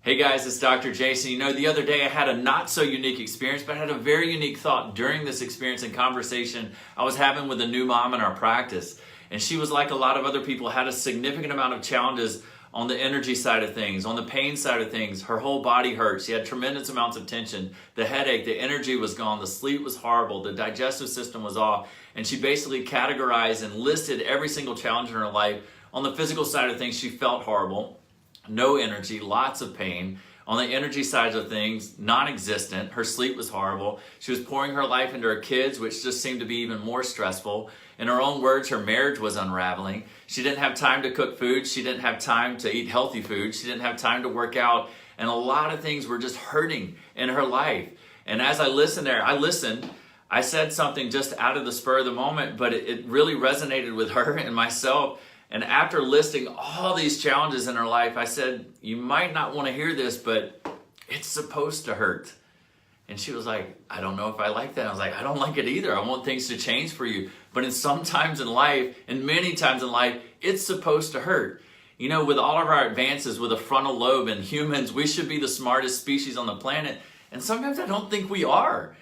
Hey guys, it's Dr. Jason. You know, the other day I had a not so unique experience, but I had a very unique thought during this experience and conversation I was having with a new mom in our practice. And she was like a lot of other people, had a significant amount of challenges on the energy side of things, on the pain side of things. Her whole body hurt. She had tremendous amounts of tension. The headache, the energy was gone. The sleep was horrible. The digestive system was off. And she basically categorized and listed every single challenge in her life. On the physical side of things, she felt horrible. No energy, lots of pain. On the energy side of things, non-existent. Her sleep was horrible. She was pouring her life into her kids, which just seemed to be even more stressful. In her own words, her marriage was unraveling. She didn't have time to cook food. She didn't have time to eat healthy food. She didn't have time to work out. And a lot of things were just hurting in her life. And as I listened, I said something just out of the spur of the moment, but it really resonated with her and myself. And after listing all these challenges in her life, I said, you might not want to hear this, but it's supposed to hurt. And she was like, I don't know if I like that. I was like, I don't like it either. I want things to change for you. But in some times in life, and many times in life, it's supposed to hurt. You know, with all of our advances with a frontal lobe and humans, we should be the smartest species on the planet. And sometimes I don't think we are.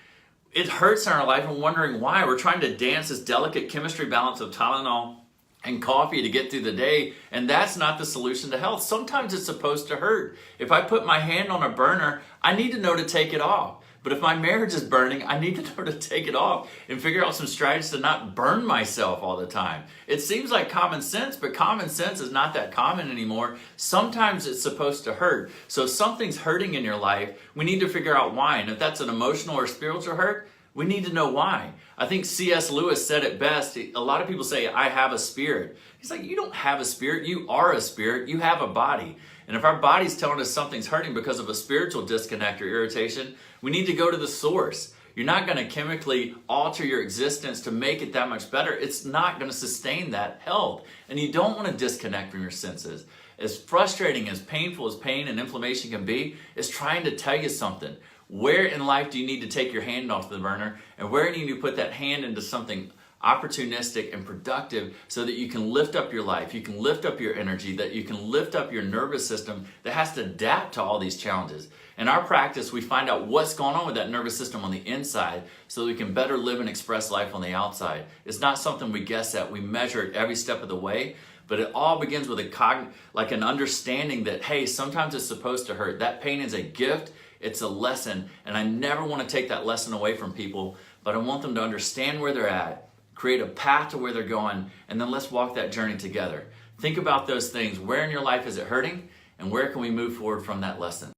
It hurts in our life and wondering why. We're trying to dance this delicate chemistry balance of Tylenol and coffee to get through the day, and that's not the solution to health. Sometimes it's supposed to hurt. If I put my hand on a burner, I need to know to take it off. But if my marriage is burning, I need to know to take it off and figure out some strategies to not burn myself all the time. It seems like common sense, but common sense is not that common anymore. Sometimes it's supposed to hurt. So if something's hurting in your life, we need to figure out why. And if that's an emotional or spiritual hurt, we need to know why. I think C.S. Lewis said it best. A lot of people say, I have a spirit. He's like, you don't have a spirit. You are a spirit. You have a body. And if our body's telling us something's hurting because of a spiritual disconnect or irritation, we need to go to the source. You're not going to chemically alter your existence to make it that much better. It's not going to sustain that health. And you don't want to disconnect from your senses. As frustrating, as painful as pain and inflammation can be, it's trying to tell you something. Where in life do you need to take your hand off the burner, and where do you need to put that hand into something opportunistic and productive so that you can lift up your life, you can lift up your energy, that you can lift up your nervous system that has to adapt to all these challenges. In our practice, we find out what's going on with that nervous system on the inside so that we can better live and express life on the outside. It's not something we guess at. We measure it every step of the way, but it all begins with an understanding that, hey, sometimes it's supposed to hurt. That pain is a gift. It's a lesson, and I never want to take that lesson away from people, but I want them to understand where they're at, create a path to where they're going, and then let's walk that journey together. Think about those things. Where in your life is it hurting, and where can we move forward from that lesson?